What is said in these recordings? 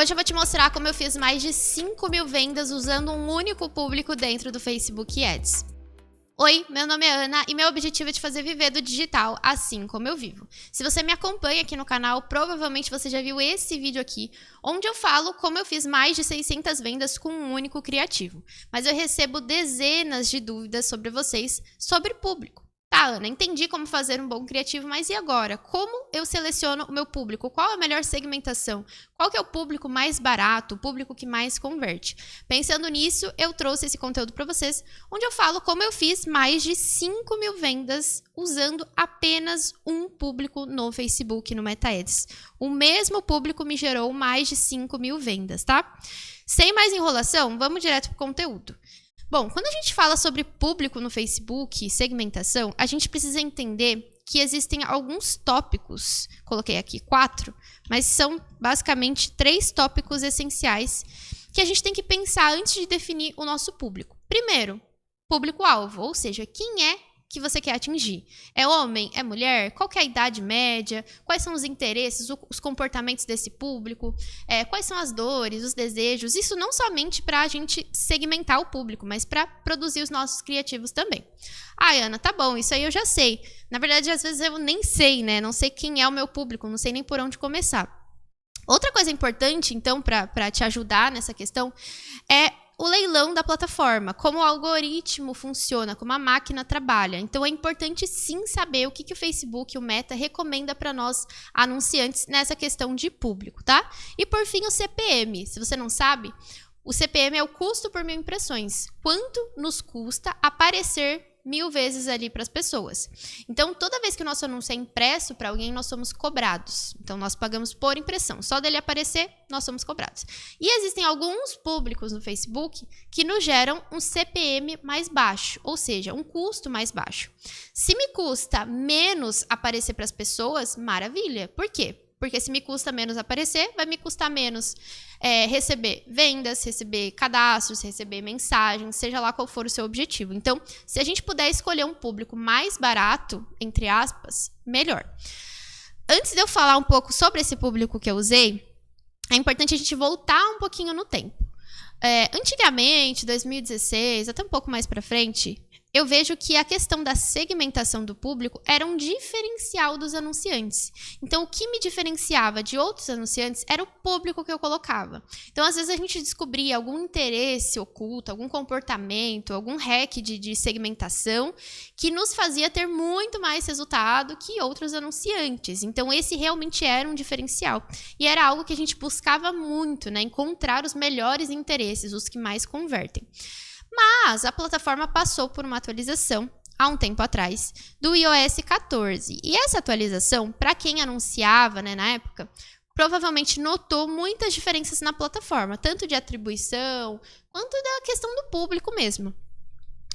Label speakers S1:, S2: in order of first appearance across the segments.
S1: Hoje eu vou te mostrar como eu fiz mais de 5.000 vendas usando um único público dentro do Facebook Ads. Oi, meu nome é Ana e meu objetivo é te fazer viver do digital assim como eu vivo. Se você me acompanha aqui no canal, provavelmente você já viu esse vídeo aqui, onde eu falo como eu fiz mais de 600 vendas com um único criativo. Mas eu recebo dezenas de dúvidas sobre vocês, sobre público. Tá, Ana, entendi como fazer um bom criativo, mas e agora? Como eu seleciono o meu público? Qual a melhor segmentação? Qual que é o público mais barato, o público que mais converte? Pensando nisso, eu trouxe esse conteúdo para vocês, onde eu falo como eu fiz mais de 5.000 vendas usando apenas um público no Facebook, no Meta Ads. O mesmo público me gerou mais de 5.000 vendas, tá? Sem mais enrolação, vamos direto pro conteúdo. Bom, quando a gente fala sobre público no Facebook, segmentação, a gente precisa entender que existem alguns tópicos, coloquei aqui 4, mas são basicamente 3 tópicos essenciais que a gente tem que pensar antes de definir o nosso público. Primeiro, público-alvo, ou seja, quem é que você quer atingir? É homem? É mulher? Qual que é a idade média? Quais são os interesses, os comportamentos desse público? Quais são as dores, os desejos? Isso não somente para a gente segmentar o público, mas para produzir os nossos criativos também. Ah, Ana, tá bom, isso aí eu já sei. Na verdade, às vezes eu nem sei, né? Não sei quem é o meu público, não sei nem por onde começar. Outra coisa importante, então, para te ajudar nessa questão, é o leilão da plataforma, como o algoritmo funciona, como a máquina trabalha. Então, é importante sim saber o que o Facebook, o Meta, recomenda para nós anunciantes nessa questão de público, tá? E, por fim, o CPM. Se você não sabe, o CPM é o custo por 1.000 impressões. Quanto nos custa aparecer 1.000 vezes ali para as pessoas. Então, toda vez que o nosso anúncio é impresso para alguém, nós somos cobrados. Então, nós pagamos por impressão. Só dele aparecer, nós somos cobrados. E existem alguns públicos no Facebook que nos geram um CPM mais baixo, ou seja, um custo mais baixo. Se me custa menos aparecer para as pessoas, maravilha. Por quê? Porque se me custa menos aparecer, vai me custar menos receber vendas, receber cadastros, receber mensagens, seja lá qual for o seu objetivo. Então, se a gente puder escolher um público mais barato, entre aspas, melhor. Antes de eu falar um pouco sobre esse público que eu usei, é importante a gente voltar um pouquinho no tempo. Antigamente, 2016, até um pouco mais para frente, eu vejo que a questão da segmentação do público era um diferencial dos anunciantes. Então, o que me diferenciava de outros anunciantes era o público que eu colocava. Então, às vezes a gente descobria algum interesse oculto, algum comportamento, algum hack de segmentação que nos fazia ter muito mais resultado que outros anunciantes. Então, esse realmente era um diferencial. E era algo que a gente buscava muito, né? Encontrar os melhores interesses, os que mais convertem. Mas a plataforma passou por uma atualização há um tempo atrás do iOS 14. E essa atualização, para quem anunciava, né, na época, provavelmente notou muitas diferenças na plataforma, tanto de atribuição quanto da questão do público mesmo.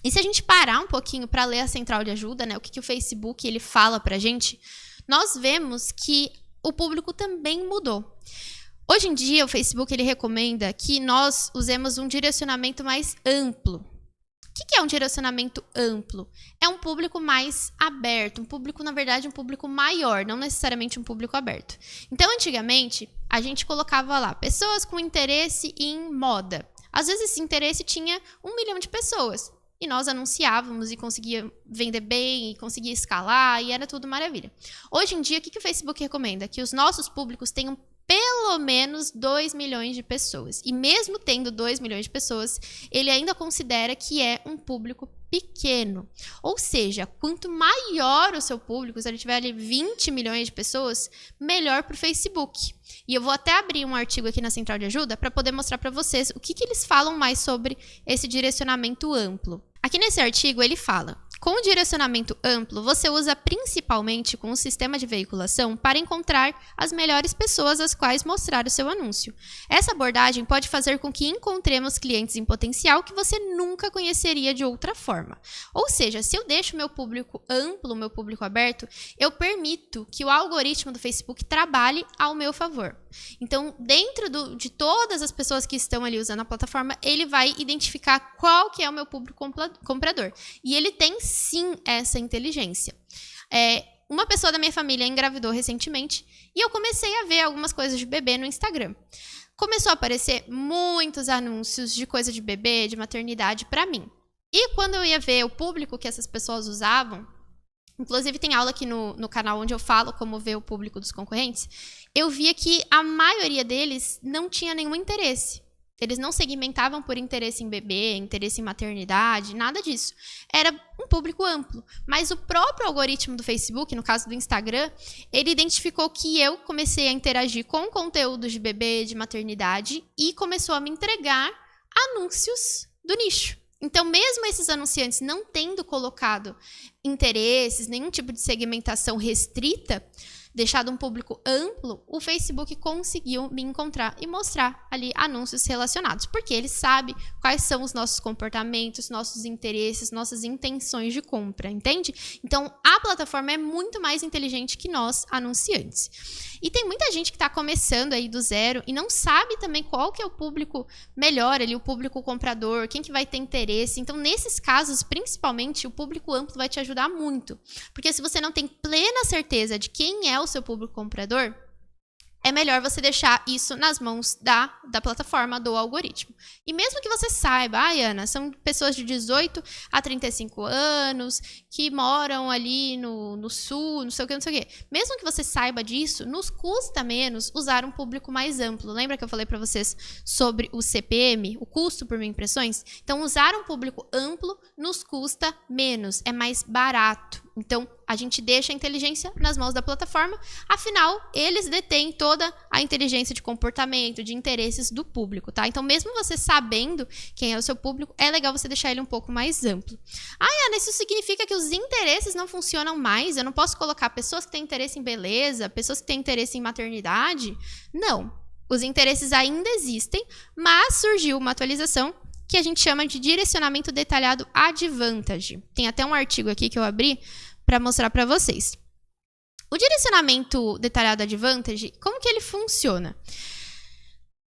S1: E se a gente parar um pouquinho para ler a central de ajuda, né, o que o Facebook ele fala para a gente, nós vemos que o público também mudou. Hoje em dia, o Facebook ele recomenda que nós usemos um direcionamento mais amplo. O que é um direcionamento amplo? É um público mais aberto, um público, na verdade, um público maior, não necessariamente um público aberto. Então, antigamente, a gente colocava lá pessoas com interesse em moda. Às vezes, esse interesse tinha 1 milhão de pessoas. E nós anunciávamos e conseguia vender bem, e conseguia escalar, e era tudo maravilha. Hoje em dia, o que o Facebook recomenda? Que os nossos públicos tenham pelo menos 2 milhões de pessoas. E mesmo tendo 2 milhões de pessoas, ele ainda considera que é um público pequeno. Ou seja, quanto maior o seu público, se ele tiver ali 20 milhões de pessoas, melhor para o Facebook. E eu vou até abrir um artigo aqui na central de ajuda para poder mostrar para vocês o que eles falam mais sobre esse direcionamento amplo. Aqui nesse artigo ele fala: com o direcionamento amplo, você usa principalmente com o sistema de veiculação para encontrar as melhores pessoas às quais mostrar o seu anúncio. Essa abordagem pode fazer com que encontremos clientes em potencial que você nunca conheceria de outra forma. Ou seja, se eu deixo meu público amplo, meu público aberto, eu permito que o algoritmo do Facebook trabalhe ao meu favor. Então, dentro de todas as pessoas que estão ali usando a plataforma, ele vai identificar qual que é o meu público comprador. E ele tem sim essa inteligência. Uma pessoa da minha família engravidou recentemente e eu comecei a ver algumas coisas de bebê no Instagram. começou a aparecer muitos anúncios de coisa de bebê, de maternidade para mim. E quando eu ia ver o público que essas pessoas usavam, inclusive tem aula aqui no canal onde eu falo como ver o público dos concorrentes, eu via que a maioria deles não tinha nenhum interesse. Eles não segmentavam por interesse em bebê, interesse em maternidade, nada disso. Era um público amplo. Mas o próprio algoritmo do Facebook, no caso do Instagram, ele identificou que eu comecei a interagir com conteúdos de bebê, de maternidade, e começou a me entregar anúncios do nicho. Então, mesmo esses anunciantes não tendo colocado interesses, nenhum tipo de segmentação restrita, deixado um público amplo, o Facebook conseguiu me encontrar e mostrar ali anúncios relacionados, porque ele sabe quais são os nossos comportamentos, nossos interesses, nossas intenções de compra, entende? Então, a plataforma é muito mais inteligente que nós, anunciantes. E tem muita gente que está começando aí do zero e não sabe também qual que é o público melhor ali, o público comprador, quem que vai ter interesse. Então, nesses casos, principalmente, o público amplo vai te ajudar muito. Porque se você não tem plena certeza de quem é o seu público comprador, é melhor você deixar isso nas mãos da plataforma, do algoritmo. E mesmo que você saiba, Ana, são pessoas de 18 a 35 anos, que moram ali no sul, não sei o que. Mesmo que você saiba disso, nos custa menos usar um público mais amplo. Lembra que eu falei para vocês sobre o CPM, o custo por mil impressões? Então, usar um público amplo nos custa menos, é mais barato. Então, a gente deixa a inteligência nas mãos da plataforma, afinal, eles detêm toda a inteligência de comportamento, de interesses do público, tá? Então, mesmo você sabendo quem é o seu público, é legal você deixar ele um pouco mais amplo. Ana, isso significa que os interesses não funcionam mais? Eu não posso colocar pessoas que têm interesse em beleza, pessoas que têm interesse em maternidade? Não. Os interesses ainda existem, mas surgiu uma atualização que a gente chama de direcionamento detalhado Advantage. Tem até um artigo aqui que eu abri para mostrar para vocês. O direcionamento detalhado Advantage, como que ele funciona?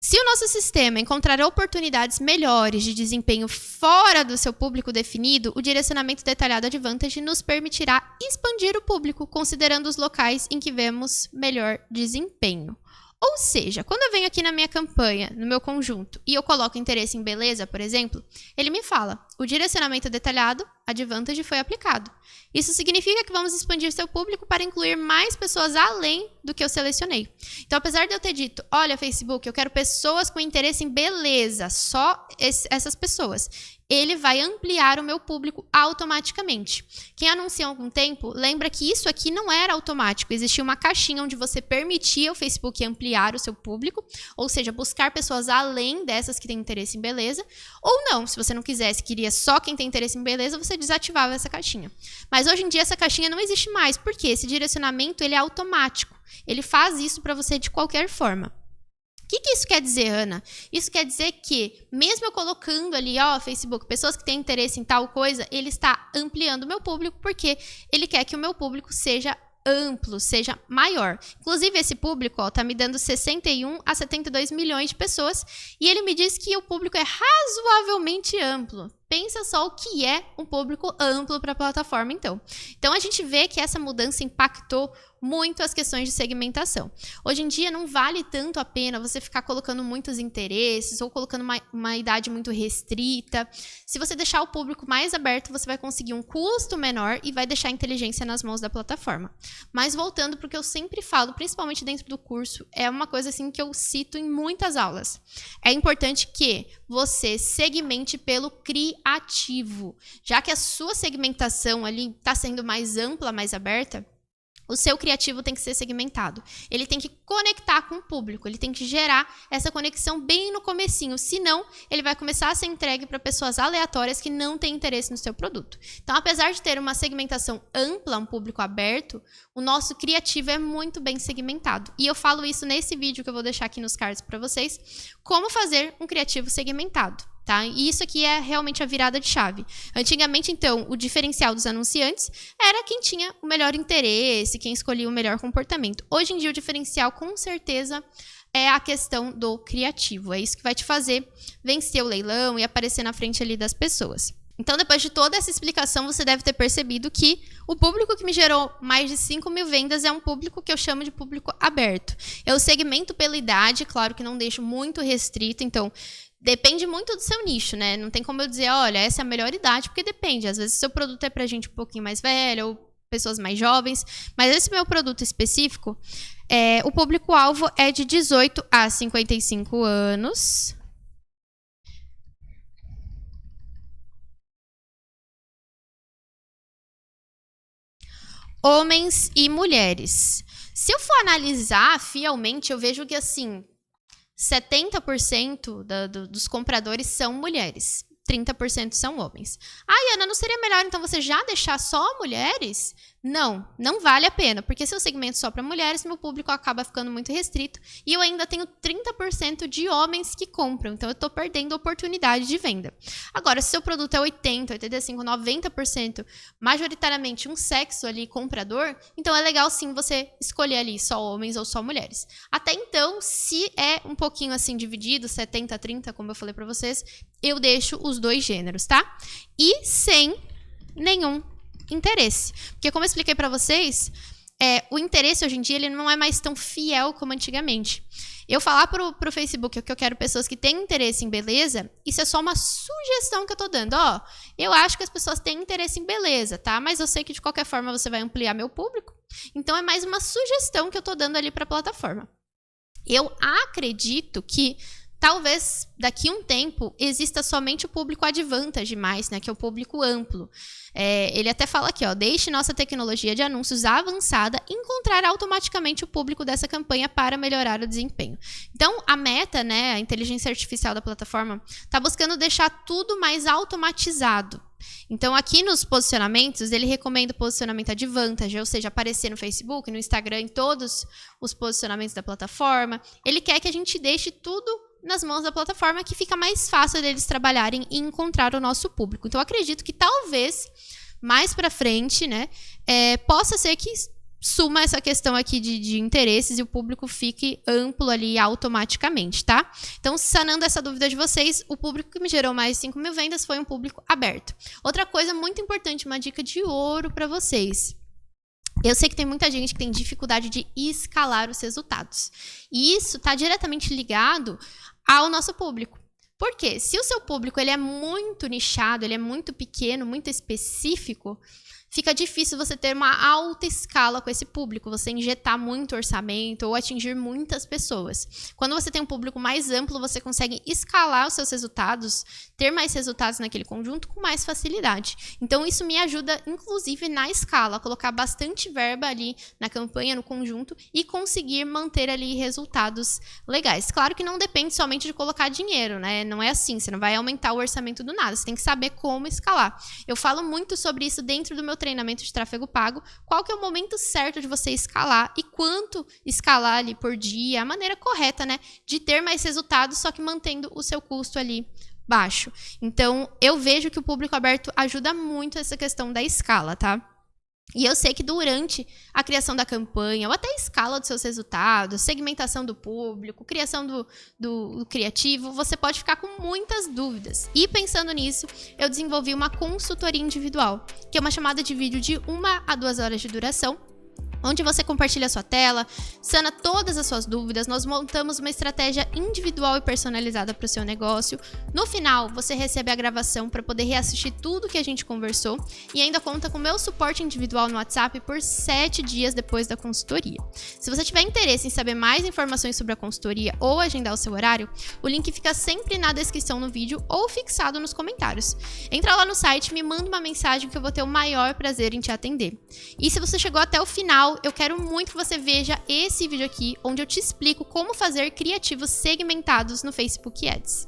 S1: Se o nosso sistema encontrar oportunidades melhores de desempenho fora do seu público definido, o direcionamento detalhado Advantage nos permitirá expandir o público, considerando os locais em que vemos melhor desempenho. Ou seja, quando eu venho aqui na minha campanha, no meu conjunto, e eu coloco interesse em beleza, por exemplo, ele me fala, o direcionamento detalhado, Advantage, foi aplicado. Isso significa que vamos expandir seu público para incluir mais pessoas além do que eu selecionei. Então, apesar de eu ter dito, olha, Facebook, eu quero pessoas com interesse em beleza, só essas pessoas, ele vai ampliar o meu público automaticamente. Quem anuncia há algum tempo, lembra que isso aqui não era automático. Existia uma caixinha onde você permitia o Facebook ampliar o seu público, ou seja, buscar pessoas além dessas que têm interesse em beleza, ou não, se você não quisesse, queria só quem tem interesse em beleza, você desativava essa caixinha. Mas hoje em dia essa caixinha não existe mais, porque esse direcionamento ele é automático. Ele faz isso para você de qualquer forma. O que isso quer dizer, Ana? Isso quer dizer que, mesmo eu colocando ali, Facebook, pessoas que têm interesse em tal coisa, ele está ampliando o meu público, porque ele quer que o meu público seja amplo, seja maior. Inclusive, esse público está me dando 61 a 72 milhões de pessoas, e ele me diz que o público é razoavelmente amplo. Pensa só o que é um público amplo para a plataforma, então. Então, a gente vê que essa mudança impactou muito as questões de segmentação. Hoje em dia, não vale tanto a pena você ficar colocando muitos interesses ou colocando uma idade muito restrita. Se você deixar o público mais aberto, você vai conseguir um custo menor e vai deixar a inteligência nas mãos da plataforma. Mas voltando para o que eu sempre falo, principalmente dentro do curso, é uma coisa assim que eu cito em muitas aulas. É importante que você segmente pelo criativo. Já que a sua segmentação ali está sendo mais ampla, mais aberta, o seu criativo tem que ser segmentado. Ele tem que conectar com o público, ele tem que gerar essa conexão bem no comecinho, senão ele vai começar a ser entregue para pessoas aleatórias que não têm interesse no seu produto. Então, apesar de ter uma segmentação ampla, um público aberto, o nosso criativo é muito bem segmentado. E eu falo isso nesse vídeo que eu vou deixar aqui nos cards para vocês, como fazer um criativo segmentado. Tá? E isso aqui é realmente a virada de chave. Antigamente, então, o diferencial dos anunciantes era quem tinha o melhor interesse, quem escolhia o melhor comportamento. Hoje em dia, o diferencial, com certeza, é a questão do criativo. É isso que vai te fazer vencer o leilão e aparecer na frente ali das pessoas. Então, depois de toda essa explicação, você deve ter percebido que o público que me gerou mais de 5 mil vendas é um público que eu chamo de público aberto. Eu segmento pela idade, claro que não deixo muito restrito, então depende muito do seu nicho, né? Não tem como eu dizer, olha, essa é a melhor idade, porque depende. Às vezes o seu produto é pra gente um pouquinho mais velha ou pessoas mais jovens, mas esse meu produto específico, o público-alvo é de 18 a 55 anos. Homens e mulheres. Se eu for analisar fielmente, eu vejo que, assim, 70% dos compradores são mulheres. 30% são homens. Ai, Ana, não seria melhor então você já deixar só mulheres? Não, não vale a pena, porque se eu segmento só para mulheres, meu público acaba ficando muito restrito e eu ainda tenho 30% de homens que compram, então eu estou perdendo a oportunidade de venda. Agora, se seu produto é 80%, 85%, 90%, majoritariamente um sexo ali comprador, então é legal sim você escolher ali só homens ou só mulheres. Até então, se é um pouquinho assim dividido, 70-30, como eu falei para vocês, eu deixo os dois gêneros, tá? E sem nenhum interesse. Porque como eu expliquei para vocês, o interesse hoje em dia ele não é mais tão fiel como antigamente. Eu falar pro Facebook que eu quero pessoas que têm interesse em beleza, isso é só uma sugestão que eu tô dando. Ó, eu acho que as pessoas têm interesse em beleza, tá? Mas eu sei que de qualquer forma você vai ampliar meu público. Então é mais uma sugestão que eu tô dando ali para a plataforma. Eu acredito que talvez daqui a um tempo exista somente o público Advantage mais, né, que é o público amplo. Ele até fala aqui, ó, deixe nossa tecnologia de anúncios avançada encontrar automaticamente o público dessa campanha para melhorar o desempenho. Então, a meta, né, a inteligência artificial da plataforma, está buscando deixar tudo mais automatizado. Então, aqui nos posicionamentos, ele recomenda o posicionamento Advantage, ou seja, aparecer no Facebook, no Instagram, em todos os posicionamentos da plataforma. Ele quer que a gente deixe tudo nas mãos da plataforma, que fica mais fácil deles trabalharem e encontrar o nosso público. Então, eu acredito que talvez, mais para frente, né, possa ser que suma essa questão aqui de interesses e o público fique amplo ali automaticamente, tá? Então, sanando essa dúvida de vocês, o público que me gerou mais de 5 mil vendas foi um público aberto. Outra coisa muito importante, uma dica de ouro para vocês. Eu sei que tem muita gente que tem dificuldade de escalar os resultados. E isso está diretamente ligado ao nosso público. Por quê? Se o seu público ele é muito nichado, ele é muito pequeno, muito específico, fica difícil você ter uma alta escala com esse público, você injetar muito orçamento ou atingir muitas pessoas. Quando você tem um público mais amplo, você consegue escalar os seus resultados, ter mais resultados naquele conjunto com mais facilidade. Então, isso me ajuda, inclusive, na escala, a colocar bastante verba ali na campanha, no conjunto, e conseguir manter ali resultados legais. Claro que não depende somente de colocar dinheiro, né? Não é assim, você não vai aumentar o orçamento do nada, você tem que saber como escalar. Eu falo muito sobre isso dentro do meu treinamento de tráfego pago, qual que é o momento certo de você escalar e quanto escalar ali por dia, a maneira correta, né, de ter mais resultados, só que mantendo o seu custo ali baixo. Então, eu vejo que o público aberto ajuda muito essa questão da escala, tá? E eu sei que durante a criação da campanha, ou até a escala dos seus resultados, segmentação do público, criação do criativo, você pode ficar com muitas dúvidas. E pensando nisso, eu desenvolvi uma consultoria individual, que é uma chamada de vídeo de 1 a 2 horas de duração, onde você compartilha a sua tela, sana todas as suas dúvidas, nós montamos uma estratégia individual e personalizada para o seu negócio. No final, você recebe a gravação para poder reassistir tudo que a gente conversou e ainda conta com o meu suporte individual no WhatsApp por 7 dias depois da consultoria. Se você tiver interesse em saber mais informações sobre a consultoria ou agendar o seu horário, o link fica sempre na descrição no vídeo ou fixado nos comentários. Entra lá no site, me manda uma mensagem que eu vou ter o maior prazer em te atender. E se você chegou até o final, eu quero muito que você veja esse vídeo aqui, onde eu te explico como fazer criativos segmentados no Facebook Ads.